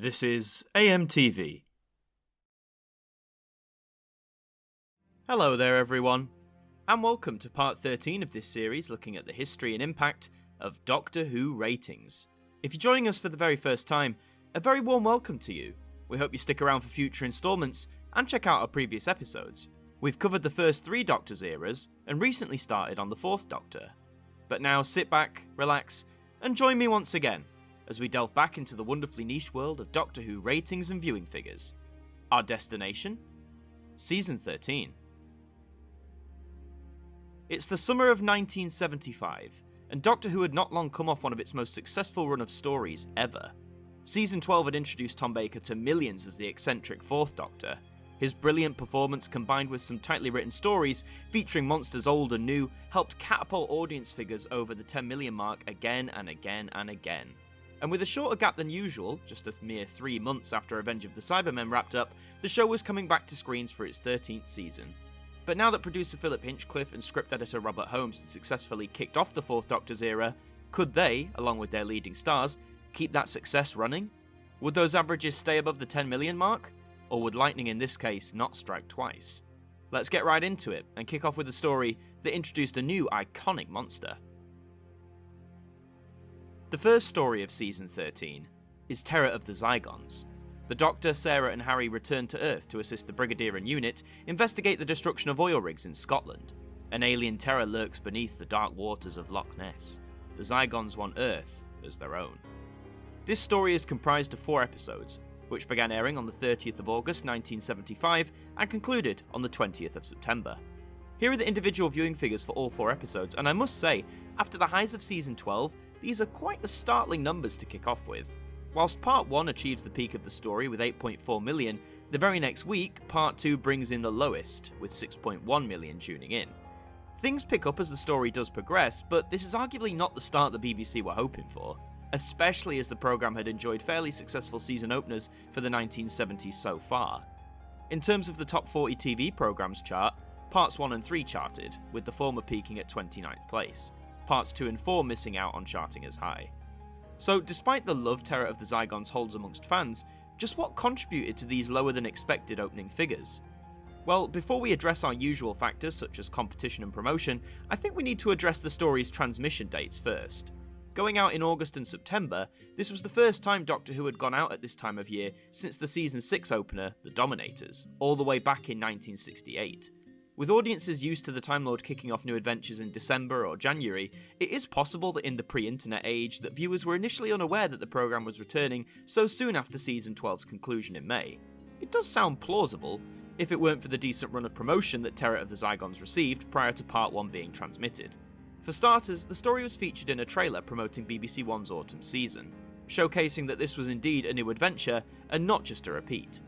This is AMTV. Hello there everyone, and welcome to part 13 of this series looking at the history and impact of Doctor Who ratings. If you're joining us for the very first time, a very warm welcome to you. We hope you stick around for future instalments and check out our previous episodes. We've covered the first 3 Doctors eras and recently started on the 4th Doctor. But now sit back, relax, and join me once again as we delve back into the wonderfully niche world of Doctor Who ratings and viewing figures. Our destination? Season 13. It's the summer of 1975, and Doctor Who had not long come off one of its most successful run of stories ever. Season 12 had introduced Tom Baker to millions as the eccentric 4th Doctor. His brilliant performance, combined with some tightly written stories featuring monsters old and new, helped catapult audience figures over the 10 million mark again and again and again. And with a shorter gap than usual, just a mere 3 months after Revenge of the Cybermen wrapped up, the show was coming back to screens for its 13th season. But now that producer Philip Hinchcliffe and script editor Robert Holmes had successfully kicked off the 4th Doctor's era, could they, along with their leading stars, keep that success running? Would those averages stay above the 10 million mark? Or would lightning in this case not strike twice? Let's get right into it and kick off with a story that introduced a new iconic monster. The first story of Season 13 is Terror of the Zygons. The Doctor, Sarah and Harry return to Earth to assist the Brigadier and unit investigate the destruction of oil rigs in Scotland. An alien terror lurks beneath the dark waters of Loch Ness. The Zygons want Earth as their own. This story is comprised of 4 episodes, which began airing on the 30th of August 1975 and concluded on the 20th of September. Here are the individual viewing figures for all 4 episodes, and I must say, after the highs of Season 12, these are quite the startling numbers to kick off with. Whilst Part 1 achieves the peak of the story with 8.4 million, the very next week, Part 2 brings in the lowest, with 6.1 million tuning in. Things pick up as the story does progress, but this is arguably not the start the BBC were hoping for, especially as the programme had enjoyed fairly successful season openers for the 1970s so far. In terms of the top 40 TV programmes chart, Parts 1 and 3 charted, with the former peaking at 29th place. Parts 2 and 4 missing out on charting as high. So despite the love Terror of the Zygons holds amongst fans, just what contributed to these lower than expected opening figures? Well, before we address our usual factors such as competition and promotion, I think we need to address the story's transmission dates first. Going out in August and September, this was the first time Doctor Who had gone out at this time of year since the Season 6 opener, The Dominators, all the way back in 1968. With audiences used to the Time Lord kicking off new adventures in December or January, it is possible that in the pre-internet age that viewers were initially unaware that the programme was returning so soon after Season 12's conclusion in May. It does sound plausible, if it weren't for the decent run of promotion that Terror of the Zygons received prior to Part 1 being transmitted. For starters, the story was featured in a trailer promoting BBC One's autumn season, showcasing that this was indeed a new adventure and not just a repeat.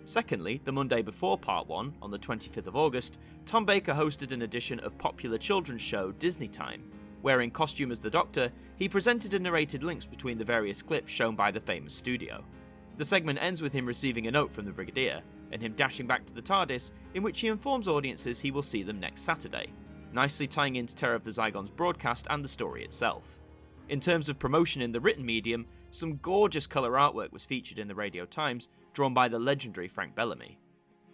Secondly, the Monday before Part 1, on the 25th of August, Tom Baker hosted an edition of popular children's show Disney Time, where in costume as the Doctor, he presented and narrated links between the various clips shown by the famous studio. The segment ends with him receiving a note from the Brigadier, and him dashing back to the TARDIS, in which he informs audiences he will see them next Saturday, nicely tying into Terror of the Zygons broadcast and the story itself. In terms of promotion in the written medium, some gorgeous colour artwork was featured in the Radio Times, drawn by the legendary Frank Bellamy.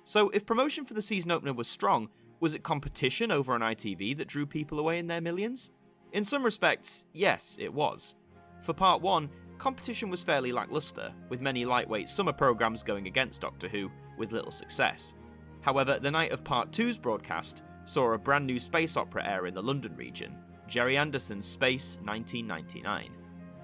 So if promotion for the season opener was strong, was it competition over on ITV that drew people away in their millions? In some respects, yes, it was. For Part 1, competition was fairly lacklustre, with many lightweight summer programmes going against Doctor Who, with little success. However, the night of Part 2's broadcast saw a brand new space opera air in the London region, Gerry Anderson's Space 1999.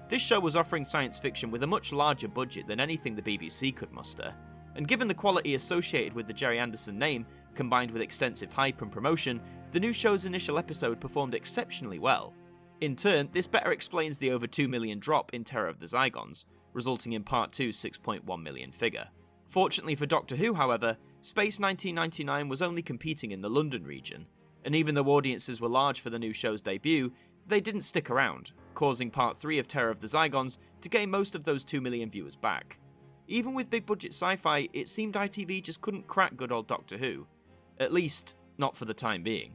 This show was offering science fiction with a much larger budget than anything the BBC could muster, and given the quality associated with the Gerry Anderson name, combined with extensive hype and promotion, the new show's initial episode performed exceptionally well. In turn, this better explains the over 2 million drop in Terror of the Zygons, resulting in Part 2's 6.1 million figure. Fortunately for Doctor Who, however, Space 1999 was only competing in the London region, and even though audiences were large for the new show's debut, they didn't stick around, causing Part 3 of Terror of the Zygons to gain most of those 2 million viewers back. Even with big budget sci-fi, it seemed ITV just couldn't crack good old Doctor Who. At least, not for the time being.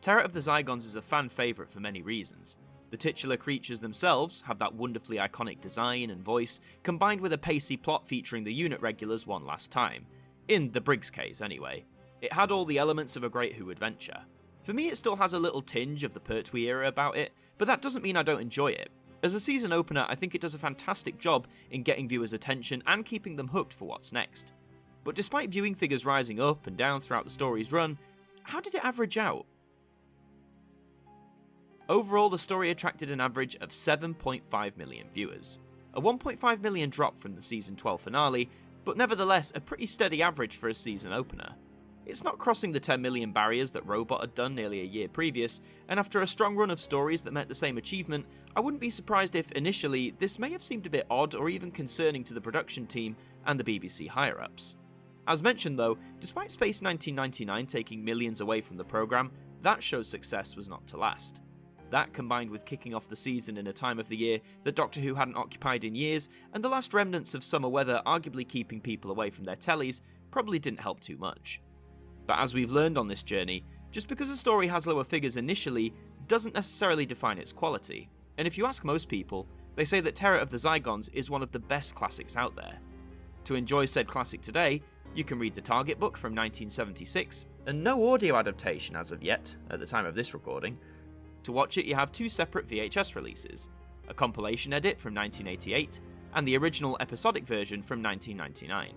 Terror of the Zygons is a fan favourite for many reasons. The titular creatures themselves have that wonderfully iconic design and voice, combined with a pacey plot featuring the unit regulars one last time. In the Briggs case, anyway. It had all the elements of a Great Who adventure. For me, it still has a little tinge of the Pertwee era about it, but that doesn't mean I don't enjoy it. As a season opener, I think it does a fantastic job in getting viewers' attention and keeping them hooked for what's next. But despite viewing figures rising up and down throughout the story's run, how did it average out? Overall, the story attracted an average of 7.5 million viewers, a 1.5 million drop from the season 12 finale, but nevertheless a pretty steady average for a season opener. It's not crossing the 10 million barriers that Robot had done nearly a year previous, and after a strong run of stories that met the same achievement, I wouldn't be surprised if, initially, this may have seemed a bit odd or even concerning to the production team and the BBC higher-ups. As mentioned though, despite Space 1999 taking millions away from the programme, that show's success was not to last. That, combined with kicking off the season in a time of the year that Doctor Who hadn't occupied in years, and the last remnants of summer weather arguably keeping people away from their tellies, probably didn't help too much. But as we've learned on this journey, just because a story has lower figures initially doesn't necessarily define its quality, and if you ask most people, they say that Terror of the Zygons is one of the best classics out there. To enjoy said classic today, you can read the Target book from 1976, and no audio adaptation as of yet, at the time of this recording. To watch it, you have two separate VHS releases, a compilation edit from 1988, and the original episodic version from 1999.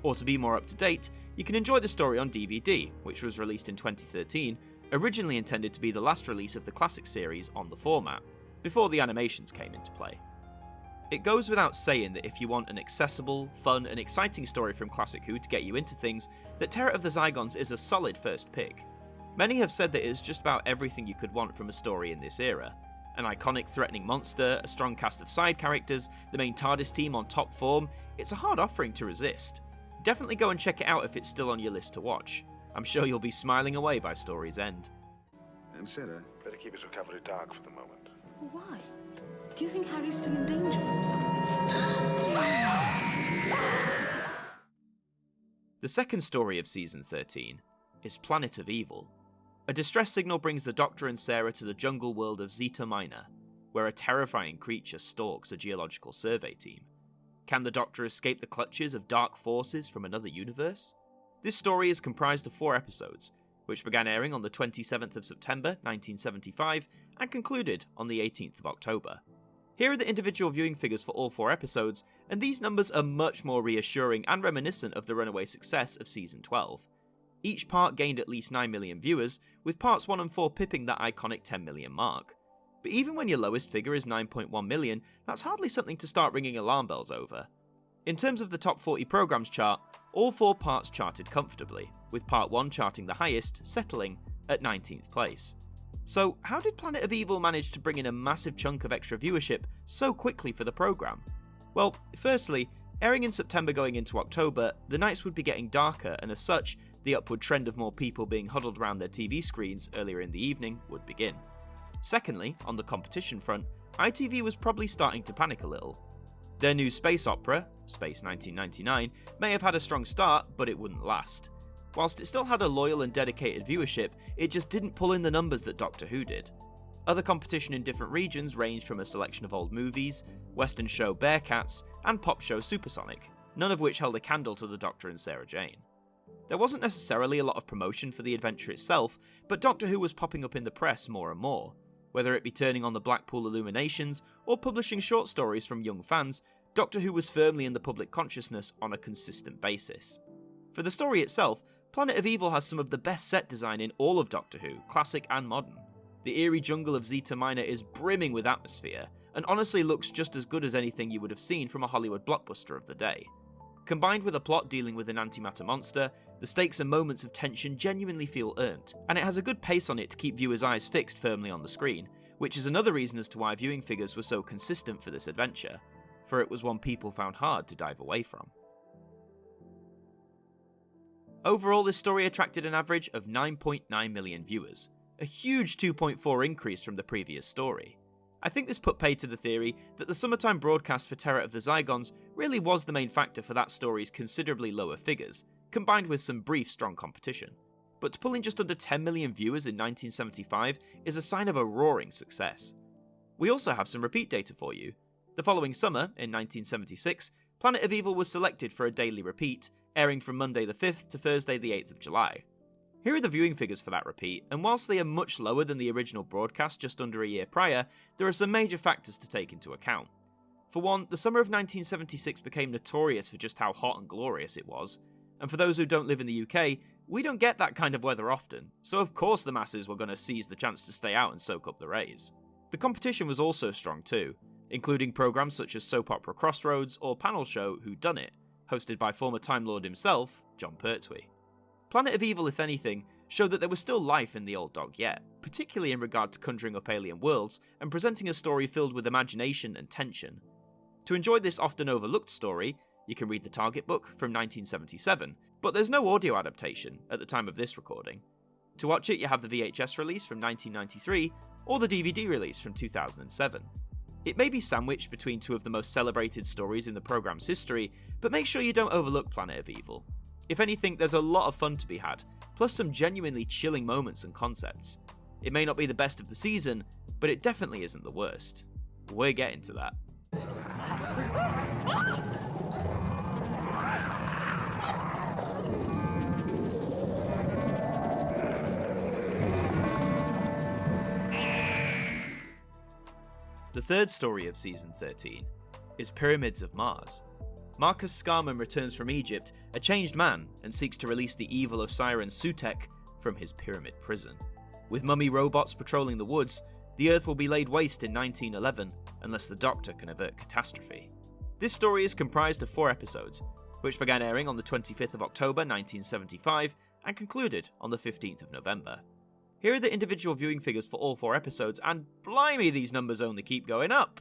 Or to be more up to date, you can enjoy the story on DVD, which was released in 2013, originally intended to be the last release of the classic series on the format, before the animations came into play. It goes without saying that if you want an accessible, fun and exciting story from Classic Who to get you into things, that Terror of the Zygons is a solid first pick. Many have said that it is just about everything you could want from a story in this era. An iconic threatening monster, a strong cast of side characters, the main TARDIS team on top form, it's a hard offering to resist. Definitely go and check it out if it's still on your list to watch. I'm sure you'll be smiling away by story's end. And Zeta, better keep his recovery dark for the moment. Why? Do you think Harry's still in danger from something? The second story of Season 13 is Planet of Evil. A distress signal brings the Doctor and Sarah to the jungle world of Zeta Minor, where a terrifying creature stalks a geological survey team. Can the Doctor escape the clutches of dark forces from another universe? This story is comprised of 4 episodes, which began airing on the 27th of September 1975 and concluded on the 18th of October. Here are the individual viewing figures for all 4 episodes, and these numbers are much more reassuring and reminiscent of the runaway success of Season 12. Each part gained at least 9 million viewers, with parts 1 and 4 pipping that iconic 10 million mark. But even when your lowest figure is 9.1 million, that's hardly something to start ringing alarm bells over. In terms of the top 40 programs chart, all 4 parts charted comfortably, with part 1 charting the highest, settling at 19th place. So how did Planet of Evil manage to bring in a massive chunk of extra viewership so quickly for the programme? Well, firstly, airing in September going into October, the nights would be getting darker, and as such, the upward trend of more people being huddled around their TV screens earlier in the evening would begin. Secondly, on the competition front, ITV was probably starting to panic a little. Their new space opera, Space 1999, may have had a strong start, but it wouldn't last. Whilst it still had a loyal and dedicated viewership, it just didn't pull in the numbers that Doctor Who did. Other competition in different regions ranged from a selection of old movies, Western show Bearcats, and pop show Supersonic, none of which held a candle to the Doctor and Sarah Jane. There wasn't necessarily a lot of promotion for the adventure itself, but Doctor Who was popping up in the press more and more. Whether it be turning on the Blackpool Illuminations or publishing short stories from young fans, Doctor Who was firmly in the public consciousness on a consistent basis. For the story itself, Planet of Evil has some of the best set design in all of Doctor Who, classic and modern. The eerie jungle of Zeta Minor is brimming with atmosphere, and honestly looks just as good as anything you would have seen from a Hollywood blockbuster of the day. Combined with a plot dealing with an antimatter monster, the stakes and moments of tension genuinely feel earned, and it has a good pace on it to keep viewers' eyes fixed firmly on the screen, which is another reason as to why viewing figures were so consistent for this adventure, for it was one people found hard to dive away from. Overall, this story attracted an average of 9.9 million viewers, a huge 2.4 increase from the previous story. I think this put paid to the theory that the summertime broadcast for Terror of the Zygons really was the main factor for that story's considerably lower figures, combined with some brief strong competition. But to pull in just under 10 million viewers in 1975 is a sign of a roaring success. We also have some repeat data for you. The following summer, in 1976, Planet of Evil was selected for a daily repeat, airing from Monday the 5th to Thursday the 8th of July. Here are the viewing figures for that repeat, and whilst they are much lower than the original broadcast just under a year prior, there are some major factors to take into account. For one, the summer of 1976 became notorious for just how hot and glorious it was, and for those who don't live in the UK, we don't get that kind of weather often, so of course the masses were going to seize the chance to stay out and soak up the rays. The competition was also strong too, including programmes such as soap opera Crossroads or panel show Who Done It, hosted by former Time Lord himself, Jon Pertwee. Planet of Evil, if anything, showed that there was still life in the old dog yet, particularly in regard to conjuring up alien worlds and presenting a story filled with imagination and tension. To enjoy this often overlooked story, you can read the Target book from 1977, but there's no audio adaptation at the time of this recording. To watch it, you have the VHS release from 1993 or the DVD release from 2007. It may be sandwiched between two of the most celebrated stories in the programme's history, but make sure you don't overlook Planet of Evil. If anything, there's a lot of fun to be had, plus some genuinely chilling moments and concepts. It may not be the best of the season, but it definitely isn't the worst. We're getting to that. The third story of Season 13 is Pyramids of Mars. Marcus Scarman returns from Egypt, a changed man, and seeks to release the evil of Siren Sutekh from his pyramid prison. With mummy robots patrolling the woods, the Earth will be laid waste in 1911 unless the Doctor can avert catastrophe. This story is comprised of 4 episodes, which began airing on the 25th of October 1975 and concluded on the 15th of November. Here are the individual viewing figures for all 4 episodes, and blimey, these numbers only keep going up!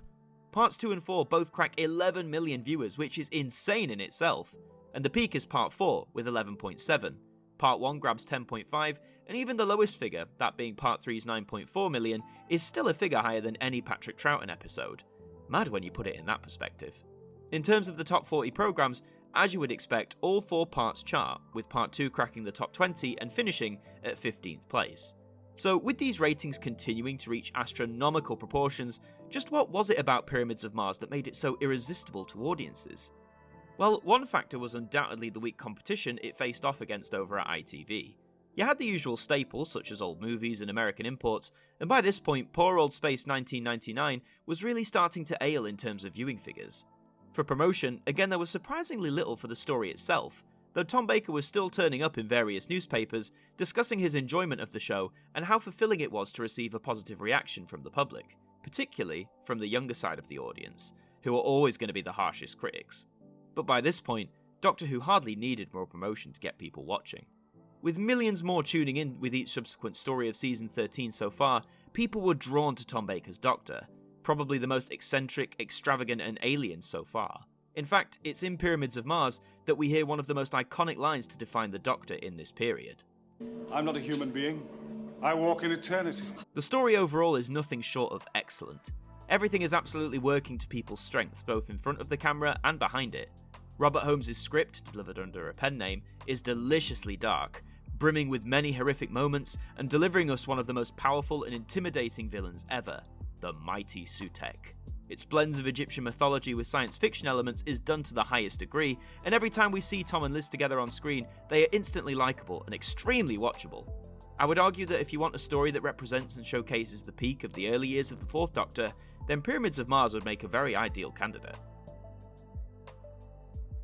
Parts 2 and 4 both crack 11 million viewers, which is insane in itself, and the peak is Part 4 with 11.7. Part 1 grabs 10.5, and even the lowest figure, that being Part 3's 9.4 million, is still a figure higher than any Patrick Troughton episode. Mad when you put it in that perspective. In terms of the top 40 programmes, as you would expect, all 4 parts chart, with Part 2 cracking the top 20 and finishing at 15th place. So with these ratings continuing to reach astronomical proportions, just what was it about Pyramids of Mars that made it so irresistible to audiences? Well, one factor was undoubtedly the weak competition it faced off against over at ITV. You had the usual staples such as old movies and American imports, and by this point Poor Old Space 1999 was really starting to ail in terms of viewing figures. For promotion, again there was surprisingly little for the story itself, though Tom Baker was still turning up in various newspapers, discussing his enjoyment of the show and how fulfilling it was to receive a positive reaction from the public, particularly from the younger side of the audience, who are always going to be the harshest critics. But by this point, Doctor Who hardly needed more promotion to get people watching. With millions more tuning in with each subsequent story of Season 13 so far, people were drawn to Tom Baker's Doctor, probably the most eccentric, extravagant and alien so far. In fact, it's in Pyramids of Mars that we hear one of the most iconic lines to define the Doctor in this period. I'm not a human being. I walk in eternity. The story overall is nothing short of excellent. Everything is absolutely working to people's strengths, both in front of the camera and behind it. Robert Holmes' script, delivered under a pen name, is deliciously dark, brimming with many horrific moments and delivering us one of the most powerful and intimidating villains ever, the mighty Sutekh. Its blends of Egyptian mythology with science fiction elements is done to the highest degree, and every time we see Tom and Liz together on screen, they are instantly likeable and extremely watchable. I would argue that if you want a story that represents and showcases the peak of the early years of the Fourth Doctor, then Pyramids of Mars would make a very ideal candidate.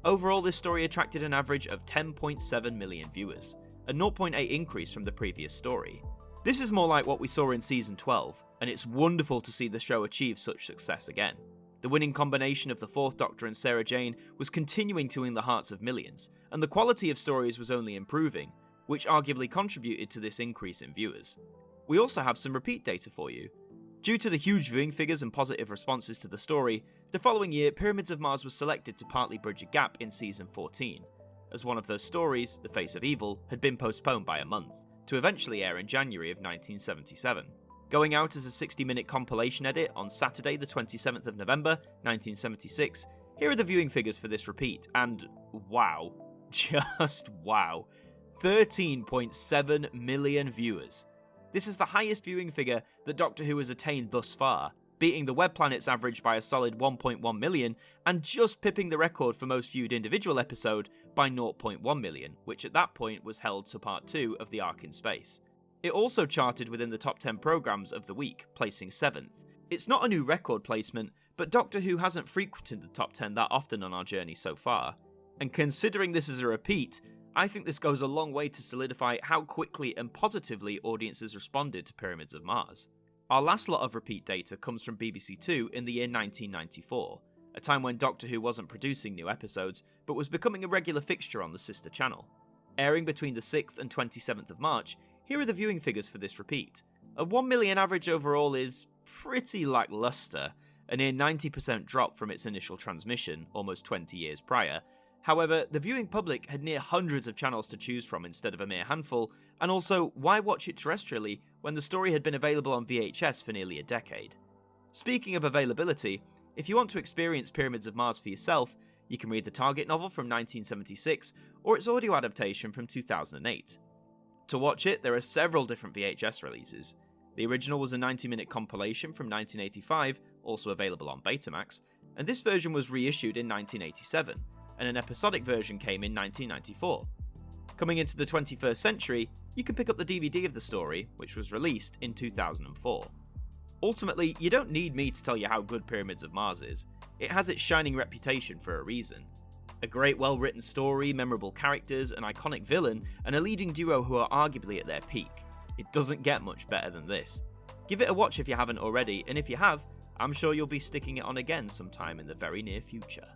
Overall, this story attracted an average of 10.7 million viewers, a 0.8 increase from the previous story. This is more like what we saw in Season 12, and it's wonderful to see the show achieve such success again. The winning combination of the Fourth Doctor and Sarah Jane was continuing to win the hearts of millions, and the quality of stories was only improving, which arguably contributed to this increase in viewers. We also have some repeat data for you. Due to the huge viewing figures and positive responses to the story, the following year Pyramids of Mars was selected to partly bridge a gap in Season 14, as one of those stories, The Face of Evil, had been postponed by a month, to eventually air in January of 1977. Going out as a 60-minute compilation edit on Saturday the 27th of November, 1976, here are the viewing figures for this repeat, and wow, just wow, 13.7 million viewers. This is the highest viewing figure that Doctor Who has attained thus far, beating the web planet's average by a solid 1.1 million, and just pipping the record for most viewed individual episode by 0.1 million, which at that point was held to part 2 of the arc in space. It also charted within the top 10 programmes of the week, placing 7th. It's not a new record placement, but Doctor Who hasn't frequented the top 10 that often on our journey so far. And considering this is a repeat, I think this goes a long way to solidify how quickly and positively audiences responded to Pyramids of Mars. Our last lot of repeat data comes from BBC Two in the year 1994, a time when Doctor Who wasn't producing new episodes, but was becoming a regular fixture on the sister channel. Airing between the 6th and 27th of March, here are the viewing figures for this repeat. A 1 million average overall is pretty lackluster, a near 90% drop from its initial transmission, almost 20 years prior. However, the viewing public had near hundreds of channels to choose from instead of a mere handful, and also, why watch it terrestrially when the story had been available on VHS for nearly a decade? Speaking of availability, if you want to experience Pyramids of Mars for yourself, you can read the Target novel from 1976 or its audio adaptation from 2008. To watch it, there are several different VHS releases. The original was a 90-minute compilation from 1985, also available on Betamax, and this version was reissued in 1987, and an episodic version came in 1994. Coming into the 21st century, you can pick up the DVD of the story, which was released in 2004. Ultimately, you don't need me to tell you how good Pyramids of Mars is. It has its shining reputation for a reason. A great well-written story, memorable characters, an iconic villain, and a leading duo who are arguably at their peak. It doesn't get much better than this. Give it a watch if you haven't already, and if you have, I'm sure you'll be sticking it on again sometime in the very near future.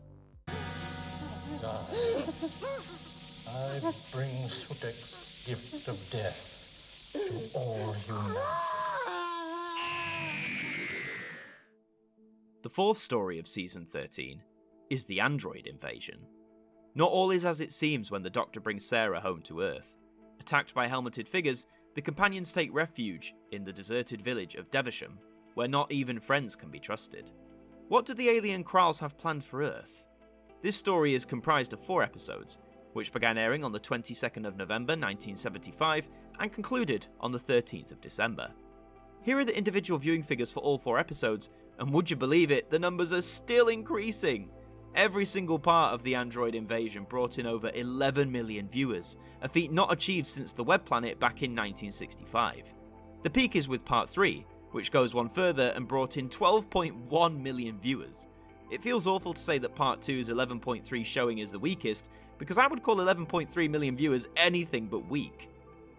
I bring Sutek's gift of death to all humans. The fourth story of Season 13 is the android invasion. Not all is as it seems when the Doctor brings Sarah home to Earth. Attacked by helmeted figures, the companions take refuge in the deserted village of Devasham, where not even friends can be trusted. What do the alien Kraals have planned for Earth? This story is comprised of 4 episodes, which began airing on the 22nd of November 1975 and concluded on the 13th of December. Here are the individual viewing figures for all 4 episodes, and would you believe it, the numbers are still increasing! Every single part of the android invasion brought in over 11 million viewers, a feat not achieved since the web planet back in 1965. The peak is with part 3, which goes one further and brought in 12.1 million viewers. It feels awful to say that part 2's 11.3 showing is the weakest, because I would call 11.3 million viewers anything but weak.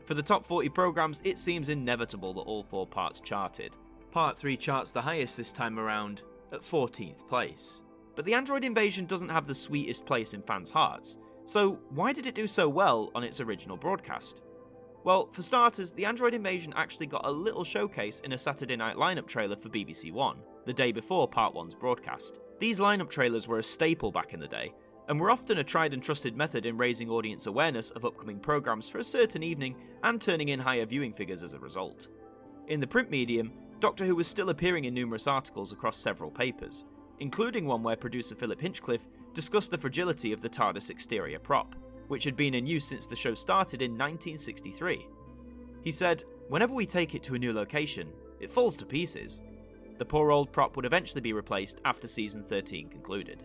For the top 40 programs, it seems inevitable that all 4 parts charted. Part 3 charts the highest this time around, at 14th place. But the android invasion doesn't have the sweetest place in fans' hearts, so why did it do so well on its original broadcast? Well, for starters, the android invasion actually got a little showcase in a Saturday night lineup trailer for BBC One, the day before Part 1's broadcast. These lineup trailers were a staple back in the day, and were often a tried and trusted method in raising audience awareness of upcoming programmes for a certain evening and turning in higher viewing figures as a result. In the print medium, Doctor Who was still appearing in numerous articles across several papers, including one where producer Philip Hinchcliffe discussed the fragility of the TARDIS exterior prop, which had been in use since the show started in 1963. He said, "Whenever we take it to a new location, it falls to pieces." The poor old prop would eventually be replaced after season 13 concluded.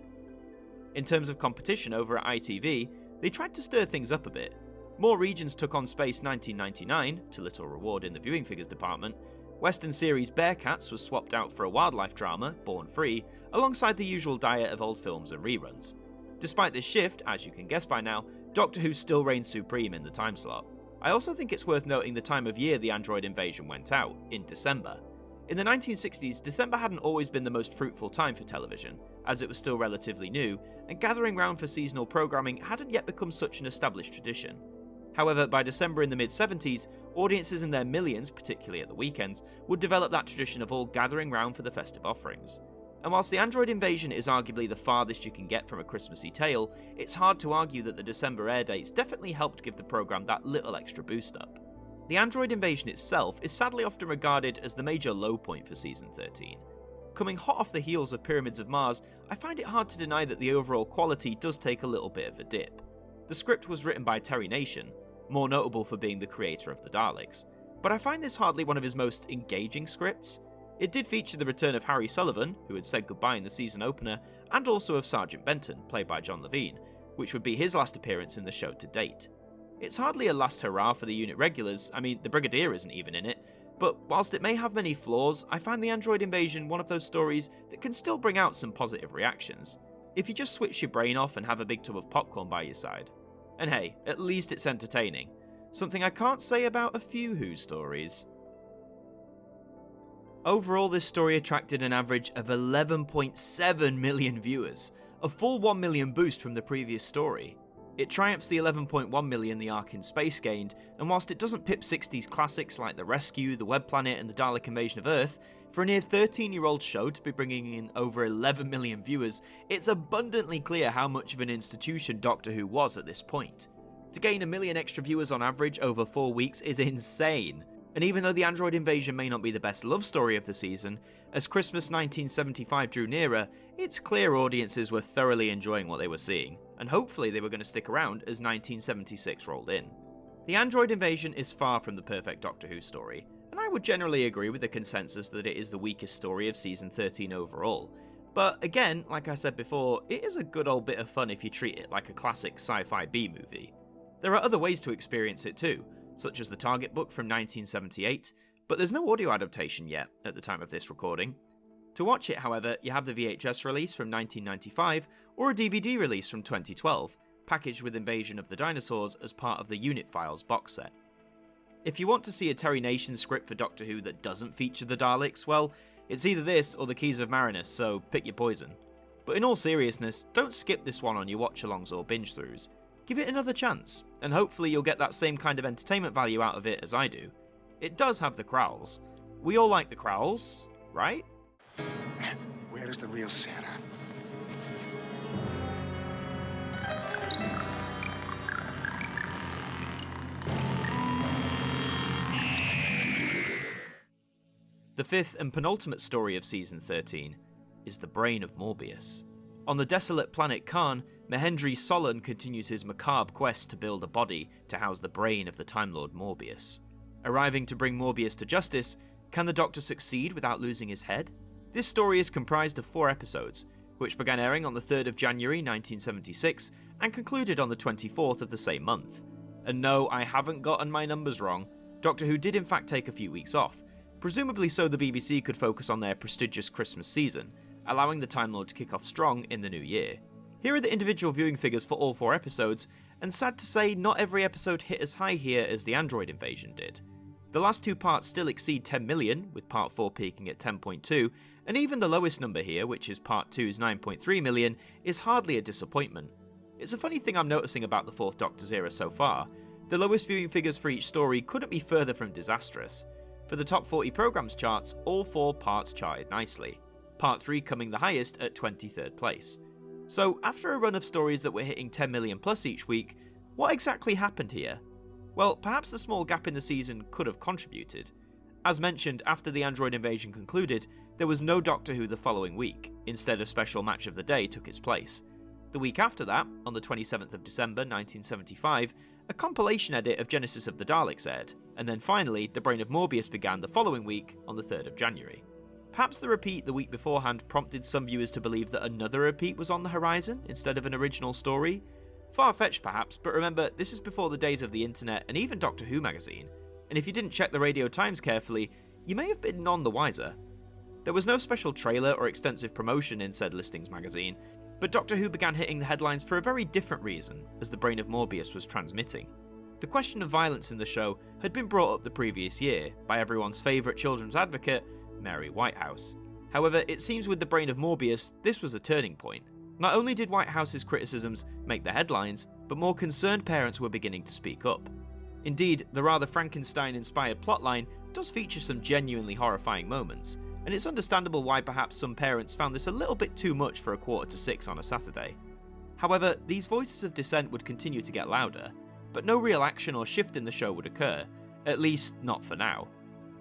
In terms of competition over at ITV, they tried to stir things up a bit. More regions took on Space 1999, to little reward in the viewing figures department. Western series Bearcats was swapped out for a wildlife drama, Born Free, alongside the usual diet of old films and reruns. Despite this shift, as you can guess by now, Doctor Who still reigns supreme in the time slot. I also think it's worth noting the time of year the android invasion went out, in December. In the 1960s, December hadn't always been the most fruitful time for television, as it was still relatively new, and gathering round for seasonal programming hadn't yet become such an established tradition. However, by December in the mid-70s, audiences in their millions, particularly at the weekends, would develop that tradition of all gathering round for the festive offerings. And whilst the android invasion is arguably the farthest you can get from a Christmassy tale, it's hard to argue that the December air dates definitely helped give the programme that little extra boost up. The android invasion itself is sadly often regarded as the major low point for season 13. Coming hot off the heels of Pyramids of Mars, I find it hard to deny that the overall quality does take a little bit of a dip. The script was written by Terry Nation, more notable for being the creator of the Daleks, but I find this hardly one of his most engaging scripts. It did feature the return of Harry Sullivan, who had said goodbye in the season opener, and also of Sergeant Benton, played by John Levine, which would be his last appearance in the show to date. It's hardly a last hurrah for the unit regulars, I mean, the Brigadier isn't even in it, but whilst it may have many flaws, I find the android invasion one of those stories that can still bring out some positive reactions, if you just switch your brain off and have a big tub of popcorn by your side. And hey, at least it's entertaining, something I can't say about a few Who stories. Overall, this story attracted an average of 11.7 million viewers, a full 1 million boost from the previous story. It triumphs the 11.1 million the arc in space gained, and whilst it doesn't pip 60s classics like The Rescue, The Web Planet and The Dalek Invasion of Earth, for a near 13-year-old show to be bringing in over 11 million viewers, it's abundantly clear how much of an institution Doctor Who was at this point. To gain 1 million extra viewers on average over 4 weeks is insane. And even though the android invasion may not be the best love story of the season, as Christmas 1975 drew nearer, it's clear audiences were thoroughly enjoying what they were seeing, and hopefully they were going to stick around as 1976 rolled in. The android invasion is far from the perfect Doctor Who story, and I would generally agree with the consensus that it is the weakest story of season 13 overall. But again, like I said before, it is a good old bit of fun if you treat it like a classic sci-fi B-movie. There are other ways to experience it too, such as the Target book from 1978, but there's no audio adaptation yet at the time of this recording. To watch it, however, you have the VHS release from 1995 or a DVD release from 2012, packaged with Invasion of the Dinosaurs as part of the Unit Files box set. If you want to see a Terry Nation script for Doctor Who that doesn't feature the Daleks, well, it's either this or the Keys of Marinus, so pick your poison. But in all seriousness, don't skip this one on your watch-alongs or binge-throughs. Give it another chance, and hopefully you'll get that same kind of entertainment value out of it as I do. It does have the Kraals. We all like the Kraals, right? Where is the real Santa? The fifth and penultimate story of Season 13 is the Brain of Morbius. On the desolate planet Karn, Mahendri Solon continues his macabre quest to build a body to house the brain of the Time Lord Morbius. Arriving to bring Morbius to justice, can the Doctor succeed without losing his head? This story is comprised of 4 episodes, which began airing on the 3rd of January 1976 and concluded on the 24th of the same month. And no, I haven't gotten my numbers wrong. Doctor Who did in fact take a few weeks off, presumably so the BBC could focus on their prestigious Christmas season, allowing the Time Lord to kick off strong in the new year. Here are the individual viewing figures for all 4 episodes, and sad to say, not every episode hit as high here as the android invasion did. The last 2 parts still exceed 10 million, with part 4 peaking at 10.2, and even the lowest number here, which is part 2's 9.3 million, is hardly a disappointment. It's a funny thing I'm noticing about the 4th Doctor's era so far. The lowest viewing figures for each story couldn't be further from disastrous. For the top 40 programmes charts, all 4 parts charted nicely, part 3 coming the highest at 23rd place. So after a run of stories that were hitting 10 million plus each week, what exactly happened here? Well, perhaps the small gap in the season could have contributed. As mentioned, after the android invasion concluded, there was no Doctor Who the following week, instead a special match of the day took its place. The week after that, on the 27th of December 1975, a compilation edit of Genesis of the Daleks aired, and then finally, The Brain of Morbius began the following week, on the 3rd of January. Perhaps the repeat the week beforehand prompted some viewers to believe that another repeat was on the horizon, instead of an original story? Far-fetched perhaps, but remember, this is before the days of the internet and even Doctor Who magazine, and if you didn't check the Radio Times carefully, you may have been none the wiser. There was no special trailer or extensive promotion in said listings magazine, but Doctor Who began hitting the headlines for a very different reason as The Brain of Morbius was transmitting. The question of violence in the show had been brought up the previous year by everyone's favourite children's advocate, Mary Whitehouse. However, it seems with The Brain of Morbius, this was a turning point. Not only did Whitehouse's criticisms make the headlines, but more concerned parents were beginning to speak up. Indeed, the rather Frankenstein-inspired plotline does feature some genuinely horrifying moments, and it's understandable why perhaps some parents found this a little bit too much for 5:45 on a Saturday. However, these voices of dissent would continue to get louder, but no real action or shift in the show would occur, at least not for now.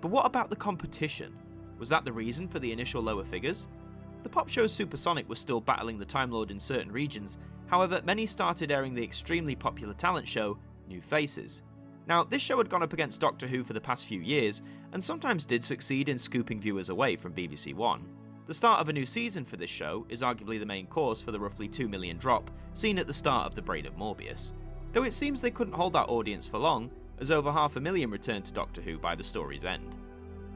But what about the competition? Was that the reason for the initial lower figures? The pop show Supersonic was still battling the Time Lord in certain regions, however many started airing the extremely popular talent show New Faces. Now, this show had gone up against Doctor Who for the past few years, and sometimes did succeed in scooping viewers away from BBC One. The start of a new season for this show is arguably the main cause for the roughly 2 million drop seen at the start of the Brain of Morbius, though it seems they couldn't hold that audience for long, as over 500,000 returned to Doctor Who by the story's end.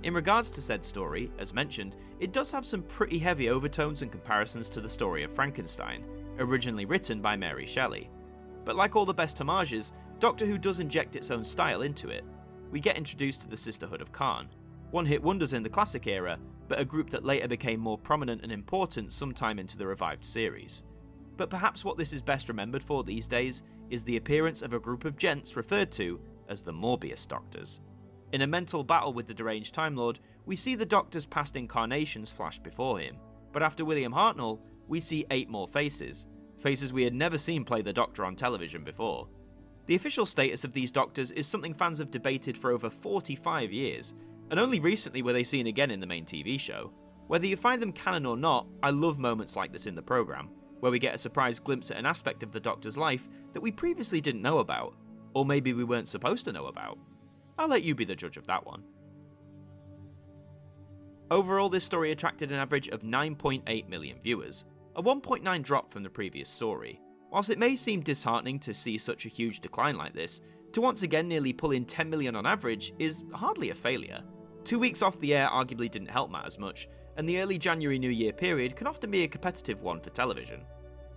In regards to said story, as mentioned, it does have some pretty heavy overtones and comparisons to the story of Frankenstein, originally written by Mary Shelley. But like all the best homages, Doctor Who does inject its own style into it. We get introduced to the Sisterhood of Karn, one-hit wonders in the classic era, but a group that later became more prominent and important sometime into the revived series. But perhaps what this is best remembered for these days is the appearance of a group of gents referred to as the Morbius Doctors. In a mental battle with the deranged Time Lord, we see the Doctor's past incarnations flash before him, but after William Hartnell, we see 8 more faces we had never seen play the Doctor on television before. The official status of these Doctors is something fans have debated for over 45 years, and only recently were they seen again in the main TV show. Whether you find them canon or not, I love moments like this in the programme, where we get a surprise glimpse at an aspect of the Doctor's life that we previously didn't know about, or maybe we weren't supposed to know about. I'll let you be the judge of that one. Overall, this story attracted an average of 9.8 million viewers, a 1.9 drop from the previous story. Whilst it may seem disheartening to see such a huge decline like this, to once again nearly pull in 10 million on average is hardly a failure. 2 weeks off the air arguably didn't help matters much, and the early January New Year period can often be a competitive one for television.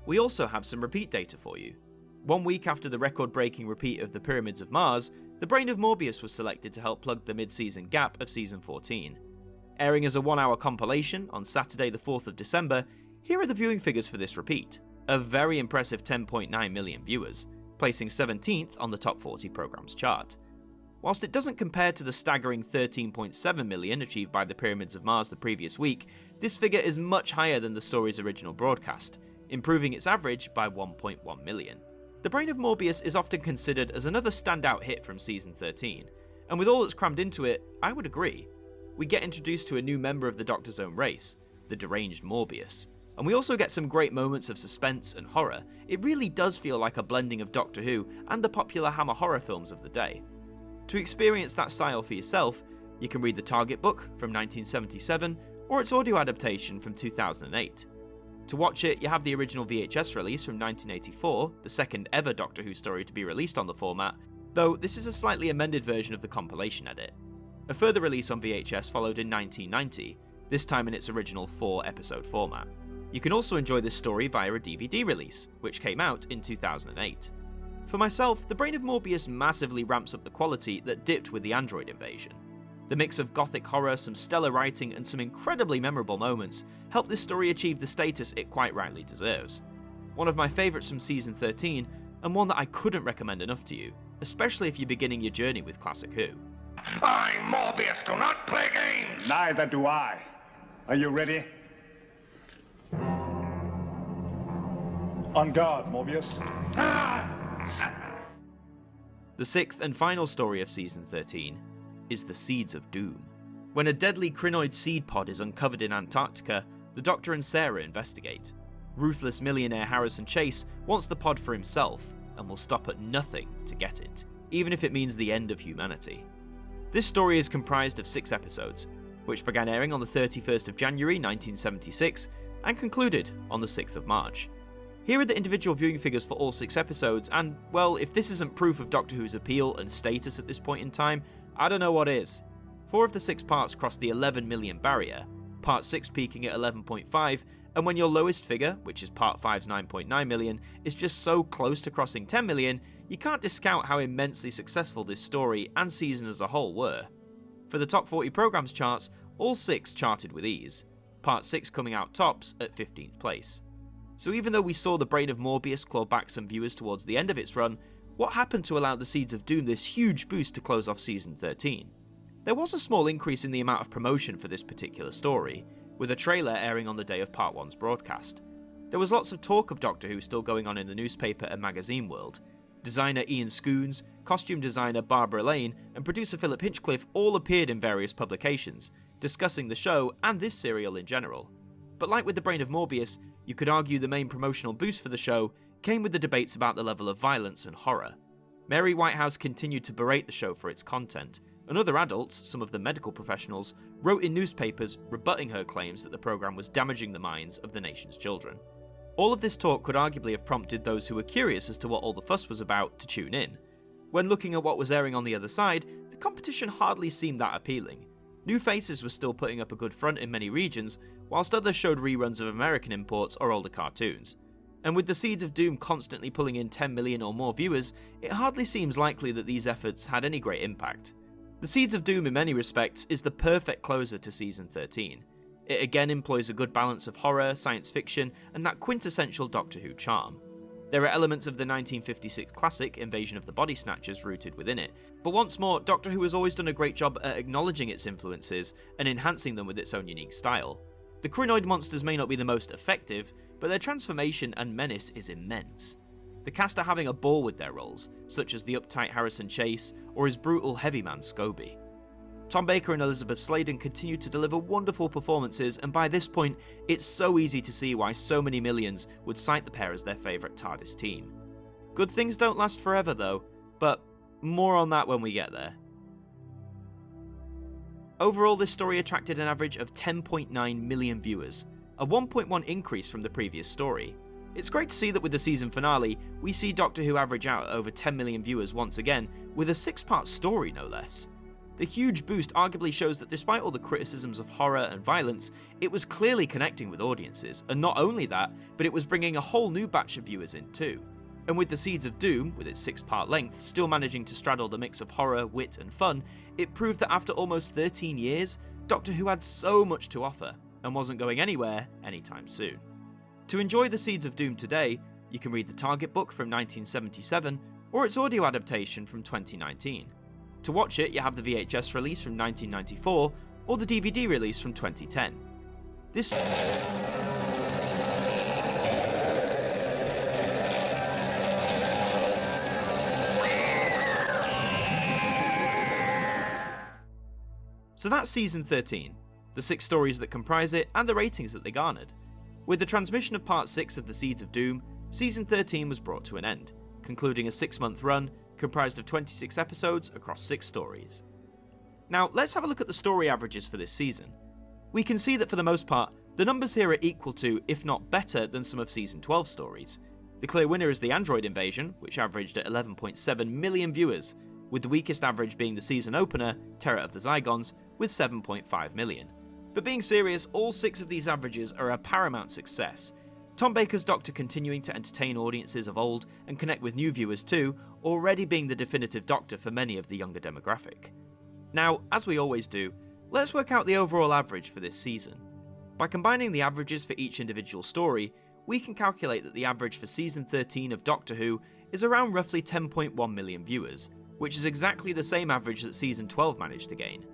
We also have some repeat data for you. 1 week after the record-breaking repeat of the Pyramids of Mars, the Brain of Morbius was selected to help plug the mid-season gap of Season 14. Airing as a 1-hour compilation on Saturday the 4th of December, here are the viewing figures for this repeat. A very impressive 10.9 million viewers, placing 17th on the top 40 programmes chart. Whilst it doesn't compare to the staggering 13.7 million achieved by the Pyramids of Mars the previous week, this figure is much higher than the story's original broadcast, improving its average by 1.1 million. The Brain of Morbius is often considered as another standout hit from Season 13, and with all that's crammed into it, I would agree. We get introduced to a new member of the Doctor's own race, the deranged Morbius, and we also get some great moments of suspense and horror. It really does feel like a blending of Doctor Who and the popular Hammer horror films of the day. To experience that style for yourself, you can read the Target book from 1977 or its audio adaptation from 2008. To watch it, you have the original VHS release from 1984, the second ever Doctor Who story to be released on the format, though this is a slightly amended version of the compilation edit. A further release on VHS followed in 1990, this time in its original 4-episode format. You can also enjoy this story via a DVD release, which came out in 2008. For myself, The Brain of Morbius massively ramps up the quality that dipped with the android invasion. The mix of gothic horror, some stellar writing, and some incredibly memorable moments helped this story achieve the status it quite rightly deserves. One of my favourites from Season 13, and one that I couldn't recommend enough to you, especially if you're beginning your journey with Classic Who. I, Morbius, do not play games! Neither do I. Are you ready? On guard, Morbius. The 6th and final story of Season 13 is the Seeds of Doom. When a deadly Krynoid seed pod is uncovered in Antarctica, the Doctor and Sarah investigate. Ruthless millionaire Harrison Chase wants the pod for himself and will stop at nothing to get it, even if it means the end of humanity. This story is comprised of 6 episodes, which began airing on the 31st of January 1976 and concluded on the 6th of March. Here are the individual viewing figures for all 6 episodes, and, well, if this isn't proof of Doctor Who's appeal and status at this point in time, I don't know what is. 4 of the 6 parts crossed the 11 million barrier, Part 6 peaking at 11.5, and when your lowest figure, which is Part 5's 9.9 million, is just so close to crossing 10 million, you can't discount how immensely successful this story and season as a whole were. For the top 40 programmes charts, all 6 charted with ease, Part 6 coming out tops at 15th place. So even though we saw the Brain of Morbius claw back some viewers towards the end of its run, what happened to allow the Seeds of Doom this huge boost to close off Season 13? There was a small increase in the amount of promotion for this particular story, with a trailer airing on the day of Part 1's broadcast. There was lots of talk of Doctor Who still going on in the newspaper and magazine world. Designer Ian Scoons, costume designer Barbara Lane, and producer Philip Hinchcliffe all appeared in various publications, discussing the show and this serial in general. But like with the Brain of Morbius, you could argue the main promotional boost for the show came with the debates about the level of violence and horror. Mary Whitehouse continued to berate the show for its content, and other adults, some of them medical professionals, wrote in newspapers rebutting her claims that the program was damaging the minds of the nation's children. All of this talk could arguably have prompted those who were curious as to what all the fuss was about to tune in. When looking at what was airing on the other side, the competition hardly seemed that appealing. New faces were still putting up a good front in many regions, whilst others showed reruns of American imports or older cartoons. And with the Seeds of Doom constantly pulling in 10 million or more viewers, it hardly seems likely that these efforts had any great impact. The Seeds of Doom in many respects is the perfect closer to Season 13. It again employs a good balance of horror, science fiction, and that quintessential Doctor Who charm. There are elements of the 1956 classic Invasion of the Body Snatchers rooted within it, but once more, Doctor Who has always done a great job at acknowledging its influences and enhancing them with its own unique style. The Krynoid monsters may not be the most effective, but their transformation and menace is immense. The cast are having a ball with their roles, such as the uptight Harrison Chase or his brutal heavy man Scobie. Tom Baker and Elizabeth Sladen continue to deliver wonderful performances, and by this point, it's so easy to see why so many millions would cite the pair as their favourite TARDIS team. Good things don't last forever though, but more on that when we get there. Overall, this story attracted an average of 10.9 million viewers, a 1.1 increase from the previous story. It's great to see that with the season finale, we see Doctor Who average out over 10 million viewers once again, with a 6-part story no less. The huge boost arguably shows that despite all the criticisms of horror and violence, it was clearly connecting with audiences, and not only that, but it was bringing a whole new batch of viewers in too. And with the Seeds of Doom, with its 6-part length, still managing to straddle the mix of horror, wit and fun, it proved that after almost 13 years, Doctor Who had so much to offer, and wasn't going anywhere anytime soon. To enjoy the Seeds of Doom today, you can read the Target book from 1977, or its audio adaptation from 2019. To watch it, you have the VHS release from 1994, or the DVD release from 2010. So that's Season 13, the 6 stories that comprise it, and the ratings that they garnered. With the transmission of Part 6 of the Seeds of Doom, Season 13 was brought to an end, concluding a 6-month run comprised of 26 episodes across 6 stories. Now, let's have a look at the story averages for this season. We can see that for the most part, the numbers here are equal to, if not better, than some of Season 12's stories. The clear winner is the Android Invasion, which averaged at 11.7 million viewers, with the weakest average being the season opener, Terror of the Zygons, with 7.5 million. But being serious, all 6 of these averages are a paramount success. Tom Baker's Doctor continuing to entertain audiences of old and connect with new viewers too, already being the definitive Doctor for many of the younger demographic. Now, as we always do, let's work out the overall average for this season. By combining the averages for each individual story, we can calculate that the average for Season 13 of Doctor Who is around roughly 10.1 million viewers, which is exactly the same average that Season 12 managed to gain.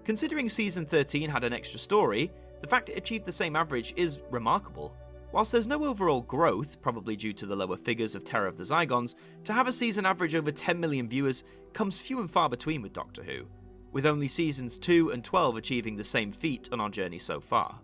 Considering Season 13 had an extra story, the fact it achieved the same average is remarkable. Whilst there's no overall growth, probably due to the lower figures of Terror of the Zygons, to have a season average over 10 million viewers comes few and far between with Doctor Who, with only Seasons 2 and 12 achieving the same feat on our journey so far.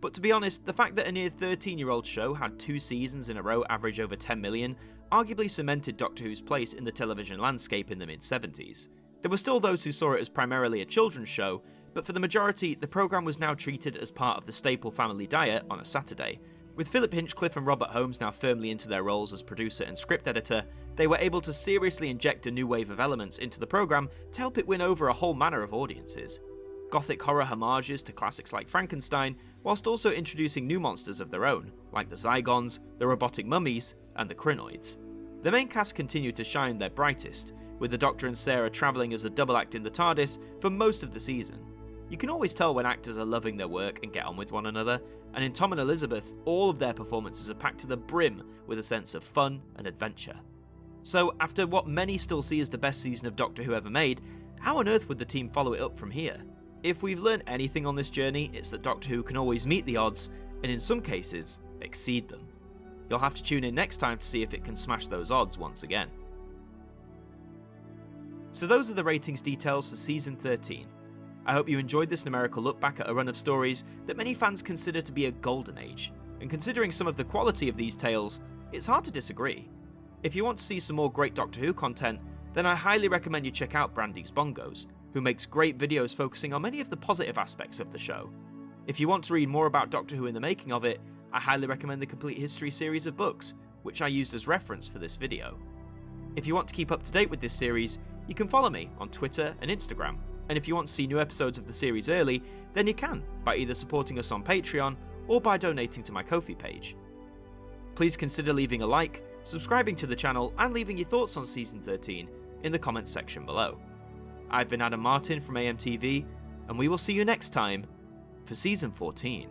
But to be honest, the fact that a near 13-year-old show had 2 seasons in a row average over 10 million arguably cemented Doctor Who's place in the television landscape in the mid-70s. There were still those who saw it as primarily a children's show, but for the majority, the programme was now treated as part of the staple family diet on a Saturday. With Philip Hinchcliffe and Robert Holmes now firmly into their roles as producer and script editor, they were able to seriously inject a new wave of elements into the programme to help it win over a whole manner of audiences. Gothic horror homages to classics like Frankenstein, whilst also introducing new monsters of their own, like the Zygons, the robotic mummies, and the Krynoids. The main cast continued to shine their brightest, with the Doctor and Sarah travelling as a double act in the TARDIS for most of the season. You can always tell when actors are loving their work and get on with one another, and in Tom and Elizabeth, all of their performances are packed to the brim with a sense of fun and adventure. So, after what many still see as the best season of Doctor Who ever made, how on earth would the team follow it up from here? If we've learned anything on this journey, it's that Doctor Who can always meet the odds, and in some cases, exceed them. You'll have to tune in next time to see if it can smash those odds once again. So those are the ratings details for Season 13. I hope you enjoyed this numerical look back at a run of stories that many fans consider to be a golden age, and considering some of the quality of these tales, it's hard to disagree. If you want to see some more great Doctor Who content, then I highly recommend you check out Brandy's Bongos, who makes great videos focusing on many of the positive aspects of the show. If you want to read more about Doctor Who and the making of it, I highly recommend the Complete History series of books, which I used as reference for this video. If you want to keep up to date with this series, you can follow me on Twitter and Instagram, and if you want to see new episodes of the series early, then you can by either supporting us on Patreon or by donating to my Ko-fi page. Please consider leaving a like, subscribing to the channel, and leaving your thoughts on Season 13 in the comments section below. I've been Adam Martyn from AMTV, and we will see you next time for Season 14.